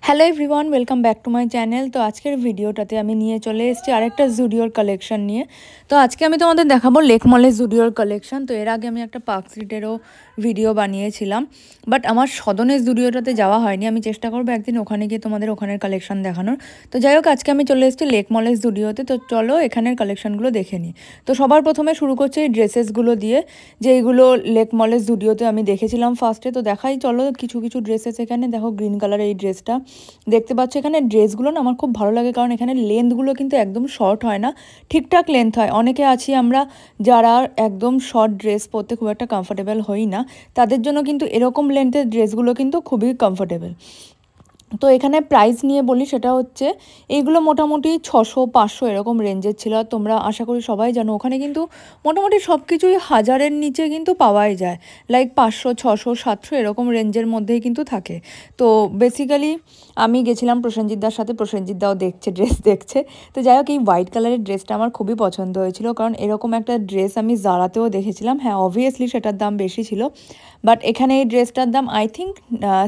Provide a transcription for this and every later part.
Hello everyone, welcome back to my channel. তো আজকের ভিডিওটাতে আমি নিয়ে চলে এসেছি আরেকটা জুডিওর কালেকশন নিয়ে। তো আজকে আমি তোমাদের দেখাবো লেক মলের জুডিওর কালেকশন। তো এর আগে আমি একটা পার্ক স্ট্রিটেরও ভিডিও বানিয়েছিলাম, বাট আমার সদনের জুডিওটাতে যাওয়া হয়নি। আমি চেষ্টা করবো একদিন ওখানে গিয়ে তোমাদের ওখানের কালেকশন দেখানোর। তো যাই হোক, আজকে আমি চলে এসেছি লেক মলের জুডিওতে। তো চলো এখানের কালেকশনগুলো দেখে নিই। তো সবার প্রথমে শুরু করছে এই ড্রেসেসগুলো দিয়ে, যে এইগুলো লেক মলের জুডিওতে আমি দেখেছিলাম ফার্স্টে। তো দেখাই চলো কিছু কিছু ড্রেসেস। এখানে দেখো গ্রিন কালারের এই ড্রেসটা দেখতে পাচ্ছ। এখানে ড্রেসগুলো না আমার খুব ভালো লাগে, কারণ এখানে লেন্থগুলো কিন্তু একদম শর্ট হয় না, ঠিকঠাক লেন্থ হয়। অনেকে আছি আমরা যারা একদম শর্ট ড্রেস পরতে খুব একটা কমফোর্টেবল হই না, তাদের জন্য কিন্তু এরকম লেন্থের ড্রেসগুলো কিন্তু খুবই কমফোর্টেবল। তো এখানে প্রাইস নিয়ে বলি, সেটা হচ্ছে এইগুলো মোটামুটি 600-500 এরকম রেঞ্জের ছিল। আর তোমরা আশা করি সবাই জানো ওখানে কিন্তু মোটামুটি সব কিছুই 1000-এর নিচে কিন্তু পাওয়াই যায়। লাইক 500, 600, 700 এরকম রেঞ্জের মধ্যেই কিন্তু থাকে। তো বেসিক্যালি আমি গেছিলাম প্রসেনজিৎদার সাথে, প্রসেনজিৎদাও দেখছে, ড্রেস দেখছে। তো যাই হোক, এই হোয়াইট কালারের ড্রেসটা আমার খুবই পছন্দ হয়েছিল, কারণ এরকম একটা ড্রেস আমি জারাতেও দেখেছিলাম। হ্যাঁ, অবভিয়াসলি সেটার দাম বেশি ছিল, বাট এখানে এই ড্রেসটার দাম আই থিঙ্ক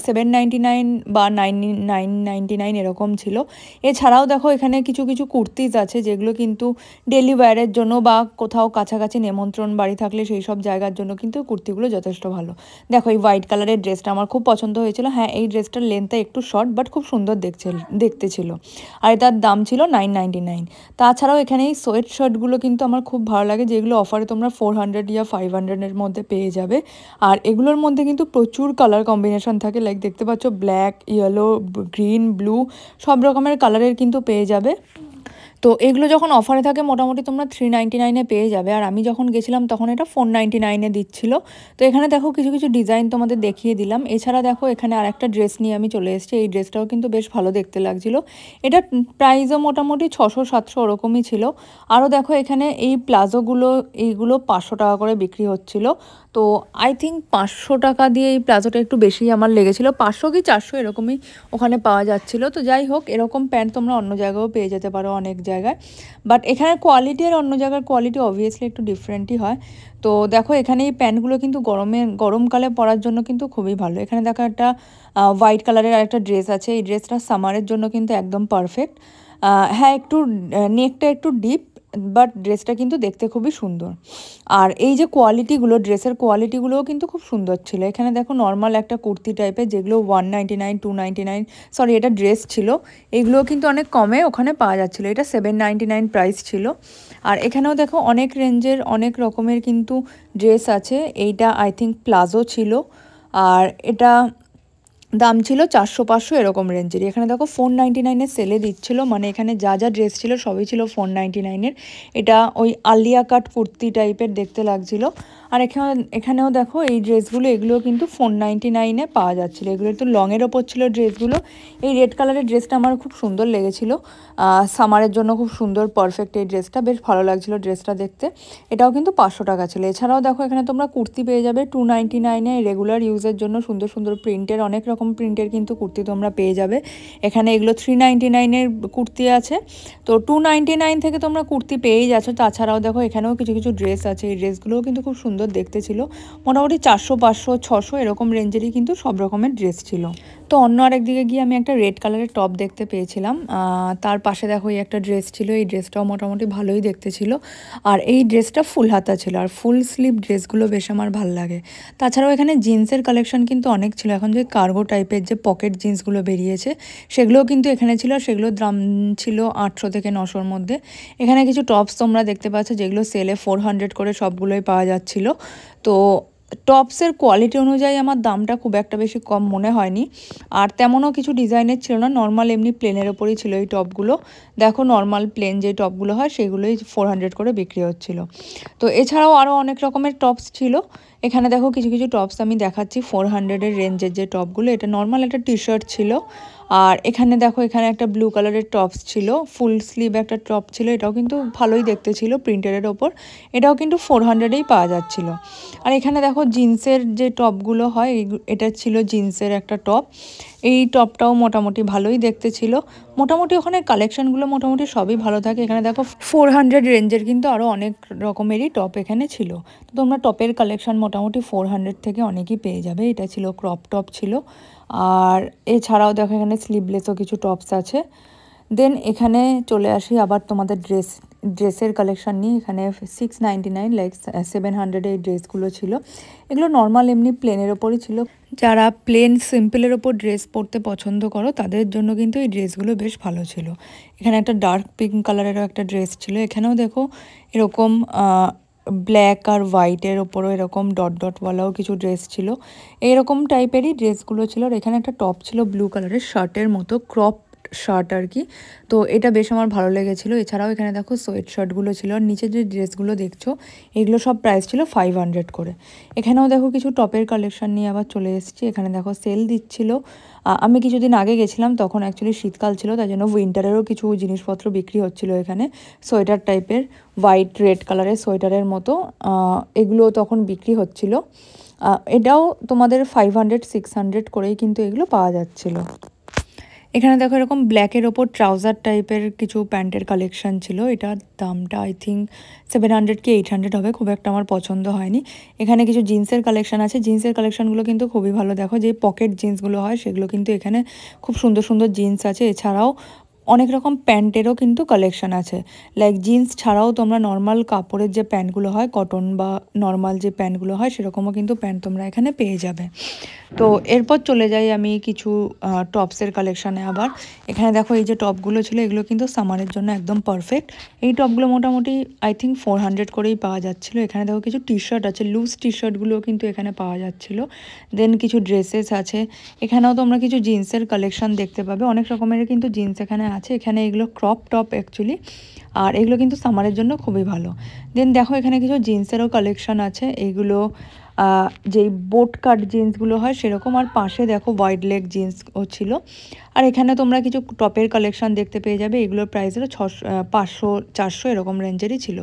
799 বা 999 এরকম ছিল। এছাড়াও দেখো এখানে কিছু কিছু কুর্তিজ আছে যেগুলো কিন্তু ডেলি ওয়্যারের জন্য বা কোথাও কাছাকাছি নেমন্ত্রণ বাড়ি থাকলে সেই সব জায়গার জন্য কিন্তু কুর্তিগুলো যথেষ্ট ভালো। দেখো এই হোয়াইট কালারের ড্রেসটা আমার খুব পছন্দ হয়েছিল। হ্যাঁ, এই ড্রেসটার লেন্থটা একটু শর্ট, বাট খুব সুন্দর দেখতে ছিল। আর এটার দাম ছিল 999। তাছাড়াও এখানে এই সোয়েট শার্টগুলো কিন্তু আমার খুব ভালো লাগে, যেগুলো অফারে তোমরা 400 ইয়া 500-এর মধ্যে পেয়ে যাবে। আর এগুলোর মধ্যে কিন্তু প্রচুর কালার কম্বিনেশন থাকে, লাইক দেখতে পাচ্ছ ব্ল্যাক, ইয়েলো, গ্রিন, ব্লু, সব রকমের কালারের কিন্তু পেয়ে যাবে। তো এগুলো যখন অফারে থাকে মোটামুটি তোমরা 399-এ পেয়ে যাবে। আর আমি যখন গেছিলাম তখন এটা 499-এ দিচ্ছিল। তো এখানে দেখো কিছু কিছু ডিজাইন তোমাদের দেখিয়ে দিলাম। এছাড়া দেখো এখানে আর একটা ড্রেস নিয়ে আমি চলে এসেছি। এই ড্রেসটাও কিন্তু বেশ ভালো দেখতে লাগছিল। এটা প্রাইসও মোটামুটি 600-700 ওরকমই ছিল। আরও দেখো এখানে এই প্লাজোগুলো, এইগুলো 500 টাকা করে বিক্রি হচ্ছিল। তো আই থিঙ্ক 500 টাকা দিয়ে এই প্লাজোটা একটু বেশি আমার লেগেছিলো, 500 কি 400 এরকমই ওখানে পাওয়া যাচ্ছিলো। তো যাই হোক, এরকম প্যান্ট তোমরা অন্য জায়গায়ও পেয়ে যেতে পারো অনেক জায়গায়, বাট এখানের কোয়ালিটি আর অন্য জায়গার কোয়ালিটি অবভিয়াসলি একটু ডিফারেন্টই হয়। তো দেখো এখানে এই প্যান্টগুলো কিন্তু গরমকালে পরার জন্য কিন্তু খুবই ভালো। এখানে দেখো একটা হোয়াইট কালারের আরেকটা ড্রেস আছে। এই ড্রেসটা সামারের জন্য কিন্তু একদম পারফেক্ট। হ্যাঁ, একটু নেকটা একটু ডিপ, বাট ড্রেসটা কিন্তু দেখতে খুবই সুন্দর। আর এই যে কোয়ালিটিগুলো, ড্রেসের কোয়ালিটিগুলোও কিন্তু খুব সুন্দর ছিল। এখানে দেখো নর্মাল একটা কুর্তি টাইপের, যেগুলো 199, 299, সরি এটা ড্রেস ছিল, এইগুলোও কিন্তু অনেক কমে ওখানে পাওয়া যাচ্ছিলো। এটা 799 প্রাইস ছিল। আর এখানেও দেখো অনেক রেঞ্জের অনেক রকমের কিন্তু ড্রেস আছে। এইটা আই থিঙ্ক প্লাজো ছিল, আর এটা দাম ছিল 400-500 এরকম রেঞ্জেরই। এখানে দেখো 499-এর সেলে দিচ্ছিলো, মানে এখানে যা যা ড্রেস ছিল সবই ছিল 499-এর। এটা ওই আলিয়া কাট কুর্তি টাইপের দেখতে লাগছিলো। আর এখানেও দেখো এই ড্রেসগুলো, এগুলো কিন্তু 499-এ পাওয়া যাচ্ছিলো। এগুলো একটু লংয়ের ওপর ছিল ড্রেসগুলো। এই রেড কালারের ড্রেসটা আমার খুব সুন্দর লেগেছিলো, সামারের জন্য খুব সুন্দর পারফেক্ট এই ড্রেসটা, বেশ ভালো লাগছিলো ড্রেসটা দেখতে। এটাও কিন্তু 500 টাকা ছিল। এছাড়াও দেখো এখানে তোমরা কুর্তি পেয়ে যাবে 299-এ, রেগুলার ইউজের জন্য সুন্দর সুন্দর প্রিন্টের, অনেক রকম প্রিন্টের কিন্তু কুর্তি তোমরা পেয়ে যাবে। এখানে এগুলো 399-এর কুর্তি আছে। তো 299 থেকে তোমরা কুর্তি পেয়েই যাচ্ছ। তাছাড়াও দেখো এখানেও কিছু কিছু ড্রেস আছে। এই ড্রেসগুলোও কিন্তু খুব সুন্দর দেখতে ছিল। মোটামুটি 400, 500, 600 এরকম রেঞ্জেরই কিন্তু সব রকমের ড্রেস ছিল। তো অন্য আরেকদিকে গিয়ে আমি একটা রেড কালারের টপ দেখতে পেয়েছিলাম। তার পাশে দেখো এই একটা ড্রেস ছিল। এই ড্রেসটাও মোটামুটি ভালোই দেখতে ছিল। আর এই ড্রেসটা ফুল হাতা ছিল, আর ফুল স্লিভ ড্রেসগুলো বেশ আমার ভালো লাগে। তাছাড়াও এখানে জিন্সের কালেকশন কিন্তু অনেক ছিল। এখন যে কার্গো টাইপের যে পকেট জিন্সগুলো বেরিয়েছে সেগুলোও কিন্তু এখানে ছিল। সেগুলোর দাম ছিল 800 থেকে 900-র মধ্যে। এখানে কিছু টপস তোমরা দেখতে পাচ্ছ, যেগুলো সেলে 400 করে সবগুলোই পাওয়া যাচ্ছিল। তো টপসের কোয়ালিটি অনুযায়ী আমার দামটা খুব একটা বেশি কম মনে হয়নি। আর তেমনও কিছু ডিজাইনের ছিল না, নর্মাল এমনি প্লেনের ওপরই ছিল এই টপগুলো। দেখো নর্মাল প্লেন যে টপগুলো হয় সেগুলোই 400 করে বিক্রি হচ্ছিল। তো এছাড়াও আরও অনেক রকমের টপস ছিল। এখানে দেখো কিছু কিছু টপস আমি দেখাচ্ছি 400-এর রেঞ্জের যে টপগুলো। এটা নর্মাল একটা টি শার্ট ছিল। আর এখানে দেখো এখানে একটা ব্লু কালারের টপস ছিল, ফুল স্লিভ একটা টপ ছিল। এটাও কিন্তু ভালোই দেখতে ছিল প্রিন্টারের ওপর। এটাও কিন্তু 400-এই পাওয়া যাচ্ছিল। আর এখানে দেখো জিন্সের যে টপগুলো হয়, এটা ছিল জিন্সের একটা টপ। এই টপটাও মোটামুটি ভালোই দেখতে ছিল। মোটামুটি ওখানে কালেকশানগুলো মোটামুটি সবই ভালো থাকে। এখানে দেখো 400 রেঞ্জের কিন্তু আরও অনেক রকমেরই টপ এখানে ছিল। তো তোমরা টপের কালেকশান মোটামুটি 400 থেকে অনেকই পেয়ে যাবে। এটা ছিল ক্রপ টপ ছিল, আর এছাড়াও দেখো এখানে স্লিভলেসও কিছু টপস আছে। দেন এখানে চলে আসি আবার তোমাদের ড্রেসের কালেকশান নিয়ে। এখানে 699 লাইক 700 এই ড্রেসগুলো ছিল। এগুলো নর্মাল এমনি প্লেনের ওপরই ছিল। যারা প্লেন সিম্পলের ওপর ড্রেস পরতে পছন্দ করো তাদের জন্য কিন্তু এই ড্রেসগুলো বেশ ভালো ছিল। এখানে একটা ডার্ক পিঙ্ক কালারেরও একটা ড্রেস ছিল। এখানেও দেখো এরকম ব্ল্যাক আর হোয়াইটের ওপরও এরকম ডট ডটওয়ালাও কিছু ড্রেস ছিল। এইরকম টাইপেরই ড্রেসগুলো ছিল। আর এখানে একটা টপ ছিল ব্লু কালারের শার্টের মতো, ক্রপ শার্ট আর কি। তো এটা বেশ আমার ভালো লেগেছিলো। এছাড়াও এখানে দেখো সোয়েট শার্টগুলো ছিল। আর নিচে যে ড্রেসগুলো দেখছো এগুলো সব প্রাইস ছিল 500 করে। এখানেও দেখো কিছু টপের কালেকশন নিয়ে আবার চলে এসেছি। এখানে দেখো সেল দিচ্ছিল। আমি কিছুদিন আগে গেছিলাম, তখন অ্যাকচুয়ালি শীতকাল ছিল, তাই জন্য উইন্টারেরও কিছু জিনিসপত্র বিক্রি হচ্ছিল এখানে। সোয়েটার টাইপের হোয়াইট রেড কালারের সোয়েটারের মতো এগুলো তখন বিক্রি হচ্ছিল। এটাও তোমাদের 500-600 করেই কিন্তু এগুলো পাওয়া যাচ্ছিলো। এখানে দেখো এরকম ব্ল্যাকের ওপর ট্রাউজার টাইপের কিছু প্যান্টের কালেকশন ছিল। এটার দামটা আই থিঙ্ক 700 কি 800 হবে, খুব একটা আমার পছন্দ হয়নি। এখানে কিছু জিন্সের কালেকশন আছে। জিন্সের কালেকশনগুলো কিন্তু খুবই ভালো। দেখো যে পকেট জিন্সগুলো হয় সেগুলো কিন্তু এখানে খুব সুন্দর সুন্দর জিন্স আছে। এছাড়াও অনেক রকম প্যান্টেরও কিন্তু কালেকশন আছে। লাইক জিন্স ছাড়াও তোমরা নর্মাল কাপড়ের যে প্যান্টগুলো হয়, কটন বা নর্মাল যে প্যান্টগুলো হয় সেরকমও কিন্তু প্যান্ট তোমরা এখানে পেয়ে যাবে। তো এরপর চলে যাই আমি কিছু টপসের কালেকশানে। আবার এখানে দেখো এই যে টপগুলো ছিল এগুলো কিন্তু সামারের জন্য একদম পারফেক্ট। এই টপগুলো মোটামুটি আই থিঙ্ক 400 করেই পাওয়া যাচ্ছিলো। এখানে দেখো কিছু টি শার্ট আছে, লুজ টি শার্টগুলোও কিন্তু এখানে পাওয়া যাচ্ছিলো। দেন কিছু ড্রেসেস আছে। এখানেও তোমরা কিছু জিন্সের কালেকশান দেখতে পাবে। অনেক রকমের কিন্তু জিন্স এখানে আছে। এখানে এগুলো ক্রপ টপ অ্যাকচুয়ালি, আর এগুলো কিন্তু সামারের জন্য খুবই ভালো। দেন দেখো এখানে কিছু জিন্সেরও কালেকশান আছে। এইগুলো যেই বোট কাট জিন্সগুলো হয় সেরকম, আর পাশে দেখো ওয়াইড লেগ জিন্সও ছিল। আর এখানে তোমরা কিছু টপের কালেকশান দেখতে পেয়ে যাবে। এগুলোর প্রাইস হলো 500-400 এরকম রেঞ্জেরই ছিল।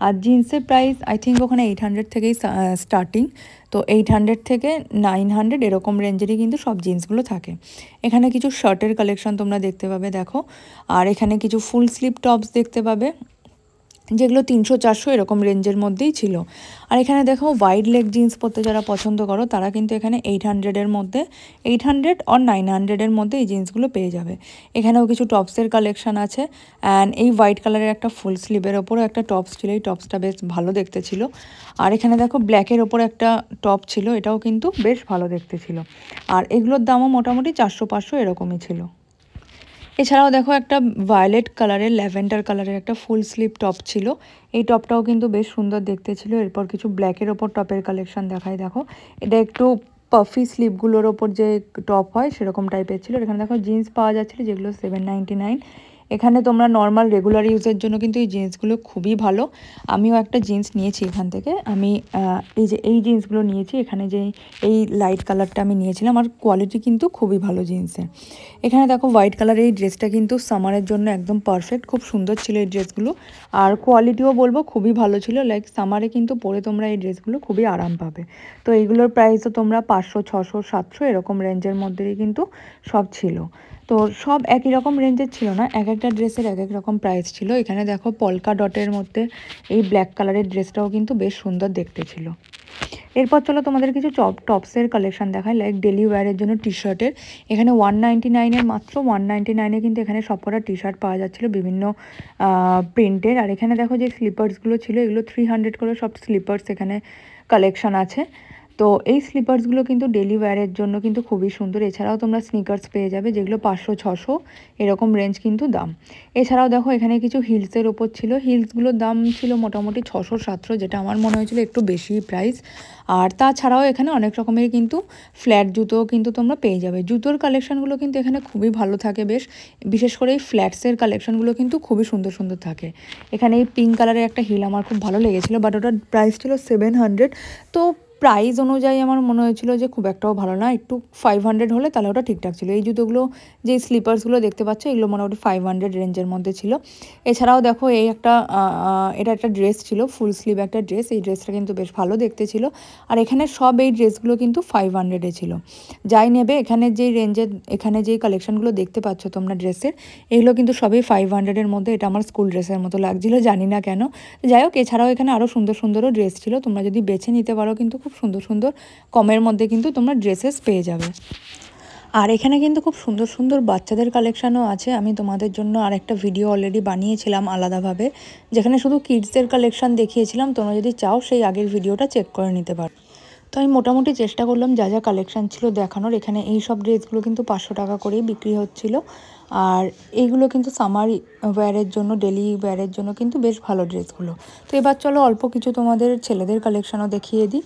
আর জিন্সের প্রাইস আই থিঙ্ক ওখানে 800 থেকেই স্টার্টিং। তো 800 থেকে 900 এরকম রেঞ্জেরই কিন্তু সব জিন্সগুলো থাকে। এখানে কিছু শার্টের কালেকশান তোমরা দেখতে পাবে দেখো। আর এখানে কিছু ফুল স্লিভ টপস দেখতে পাবে, যেগুলো 300-400 এরকম রেঞ্জের মধ্যেই ছিল। আর এখানে দেখো ওয়াইড লেগ জিন্স পরতে যারা পছন্দ করো তারা কিন্তু এখানে 800-এর মধ্যে, 800 আর 900-এর মধ্যে এই জিন্সগুলো পেয়ে যাবে। এখানেও কিছু টপসের কালেকশান আছে। অ্যান্ড এই হোয়াইট কালারের একটা ফুল স্লিভের ওপরও একটা টপস ছিল। এই টপসটা বেশ ভালো দেখতে ছিল। আর এখানে দেখো ব্ল্যাকের ওপর একটা টপ ছিল, এটাও কিন্তু বেশ ভালো দেখতে ছিল। আর এগুলোর দামও মোটামুটি 400-500 এরকমই ছিল। এছাড়াও দেখো একটা ভায়োলেট কালারের, ল্যাভেন্ডার কালারের একটা ফুল স্লিভ টপ ছিল। এই টপটাও কিন্তু বেশ সুন্দর দেখতে ছিল। এরপর কিছু ব্ল্যাকের ওপর টপের কালেকশন দেখায় দেখো। এটা একটু পাফি স্লিভগুলোর ওপর যে টপ হয় সেরকম টাইপের ছিল। এখানে দেখো জিন্স পাওয়া যাচ্ছিলো যেগুলো 799। এখানে তোমরা নর্মাল রেগুলার ইউজের জন্য কিন্তু এই জিন্সগুলো খুবই ভালো। আমিও একটা জিন্স নিয়েছি এখান থেকে। আমি এই জিন্সগুলো নিয়েছি। এখানে যে এই লাইট কালারটা আমি নিয়েছিলাম, আর কোয়ালিটি কিন্তু খুবই ভালো জিন্সের। এখানে দেখো হোয়াইট কালারের এই ড্রেসটা কিন্তু সামারের জন্য একদম পারফেক্ট, খুব সুন্দর ছিল এই ড্রেসগুলো। আর কোয়ালিটিও বলবো খুবই ভালো ছিল। লাইক সামারে কিন্তু পরে তোমরা এই ড্রেসগুলো খুবই আরাম পাবে। তো এইগুলোর প্রাইসও তোমরা 500, 600, 700 এরকম রেঞ্জের মধ্যেই কিন্তু সব ছিল। তো সব একই রকম রেঞ্জের ছিল না, এক একটা ড্রেসের এক এক রকম প্রাইস ছিল। এখানে দেখো পলকা ডটের মধ্যে এই ব্ল্যাক কালারের ড্রেসটাও কিন্তু বেশ সুন্দর দেখতে ছিল। এরপর চলো তোমাদের কিছু টপসের কালেকশন দেখায়, লাইক ডেলি ওয়্যারের জন্য টি শার্টের। এখানে 199-এর মাত্র 199-এ কিন্তু এখানে সবকটা টি শার্ট পাওয়া যাচ্ছিলো বিভিন্ন প্রিন্টের। আর এখানে দেখো যে স্লিপার্সগুলো ছিল এগুলো 300 করে সব স্লিপার্স এখানে কালেকশন আছে। তো এই স্লিপার্সগুলো কিন্তু ডেলি ওয়্যারের জন্য কিন্তু খুবই সুন্দর। এছাড়াও তোমরা স্নিকার্স পেয়ে যাবে যেগুলো 500-600 এরকম রেঞ্জ কিন্তু দাম। এছাড়াও দেখো এখানে কিছু হিলসের ওপর ছিল। হিলসগুলোর দাম ছিল মোটামুটি 600-700, যেটা আমার মনে হয়েছিল একটু বেশি প্রাইস। আর তাছাড়াও এখানে অনেক রকমের কিন্তু ফ্ল্যাট জুতোও কিন্তু তোমরা পেয়ে যাবে। জুতোর কালেকশানগুলো কিন্তু এখানে খুবই ভালো থাকে বেশ, বিশেষ করে এই ফ্ল্যাটসের কালেকশানগুলো কিন্তু খুবই সুন্দর সুন্দর থাকে। এখানে এই পিঙ্ক কালারের একটা হিল আমার খুব ভালো লেগেছিলো, বাট ওটার প্রাইস ছিল 700। তো প্রাইস অনুযায়ী আমার মনে হয়েছিল যে খুব একটাও ভালো না, একটু 500 হলে তাহলে ওটা ঠিকঠাক ছিল। এই জুতোগুলো যে স্লিপার্সগুলো দেখতে পাচ্ছ এগুলো মোটামুটি 500 রেঞ্জের মধ্যে ছিল। এছাড়াও দেখো এই একটা এটা একটা ড্রেস ছিল, ফুল স্লিভ একটা ড্রেস। এই ড্রেসটা কিন্তু বেশ ভালো দেখতে ছিল। আর এখানে সব এই ড্রেসগুলো কিন্তু 500-এ ছিল। যাই নেবে এখানে যেই রেঞ্জের, এখানে যেই কালেকশনগুলো দেখতে পাচ্ছ তোমরা ড্রেসের, এগুলো কিন্তু সবই 500-এর মধ্যে। এটা আমার স্কুল ড্রেসের মতো লাগছিল, জানি না কেন। যাই হোক, এছাড়াও এখানে আরও সুন্দর সুন্দরও ড্রেস ছিল, তোমরা যদি বেছে নিতে পারো কিন্তু খুব সুন্দর সুন্দর কমের মধ্যে কিন্তু তোমরা ড্রেসেস পেয়ে যাবে। আর এখানে কিন্তু খুব সুন্দর সুন্দর বাচ্চাদের কালেকশানও আছে। আমি তোমাদের জন্য আর একটা ভিডিও অলরেডি বানিয়েছিলাম আলাদাভাবে, যেখানে শুধু কিডসদের কালেকশান দেখিয়েছিলাম। তোমরা যদি চাও সেই আগের ভিডিওটা চেক করে নিতে পারো। তো আমি মোটামুটি চেষ্টা করলাম যা যা কালেকশান ছিল দেখানোর। এখানে এই সব ড্রেসগুলো কিন্তু 500 টাকা করেই বিক্রি হচ্ছিল। আর এইগুলো কিন্তু সামার ওয়্যারের জন্য, ডেলি ওয়্যারের জন্য কিন্তু বেশ ভালো ড্রেসগুলো। তো এবার চলো অল্প কিছু তোমাদের ছেলেদের কালেকশানও দেখিয়ে দিই।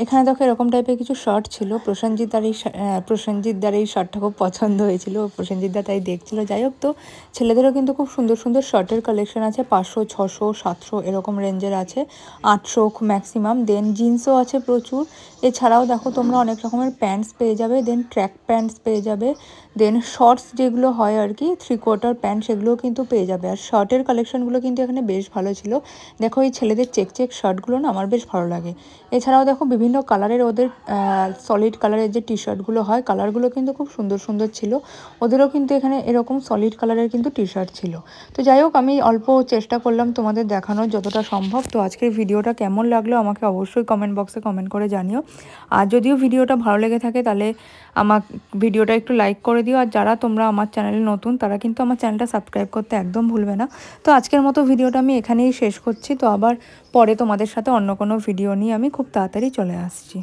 এখানে দেখো এরকম টাইপের কিছু শার্ট ছিল। প্রসেনজিৎদার এই শার্টটা খুব পছন্দ হয়েছিল, প্রসেনজিৎদা তাই দেখছিল। যাই হোক, তো ছেলেদেরও কিন্তু খুব সুন্দর সুন্দর শার্টের কালেকশান আছে। 500, 600, 700 এরকম রেঞ্জের আছে, 800 ম্যাক্সিমাম। দেন জিন্সও আছে প্রচুর। এছাড়াও দেখো তোমরা অনেক রকমের প্যান্টস পেয়ে যাবে, দেন ট্র্যাক প্যান্টস পেয়ে যাবে, দেন শর্টস যেগুলো হয় আর কি 3/4 প্যান্ট, সেগুলোও কিন্তু পেয়ে যাবে। আর শার্টের কালেকশানগুলো কিন্তু এখানে বেশ ভালো ছিল। দেখো এই ছেলেদের চেক শার্টগুলো না আমার বেশ ভালো লাগে। এছাড়াও দেখো বিভিন্ন কালারের ওদের সলিড কালারের যে টি শার্টগুলো হয়, কালারগুলো কিন্তু খুব সুন্দর সুন্দর ছিল। ওদেরও কিন্তু এখানে এরকম সলিড কালারের কিন্তু টি শার্ট ছিল। তো যাই হোক, আমি অল্প চেষ্টা করলাম তোমাদের দেখানোর যতটা সম্ভব। তো আজকের ভিডিওটা কেমন লাগলো আমাকে অবশ্যই কমেন্ট বক্সে কমেন্ট করে জানিও। আর যদিও ভিডিওটা ভালো লেগে থাকে তাহলে আমার ভিডিওটা একটু লাইক করে দিও। আর যারা তোমরা আমার চ্যানেলে নতুন তারা কিন্তু আমার চ্যানেলটা সাবস্ক্রাইব করতে একদম ভুলবে না। তো আজকের মতো ভিডিওটা আমি এখানেই শেষ করছি। তো আবার পরে তোমাদের সাথে অন্য কোনো ভিডিও নিয়ে আমি খুব তাড়াতাড়ি চলে আসছি।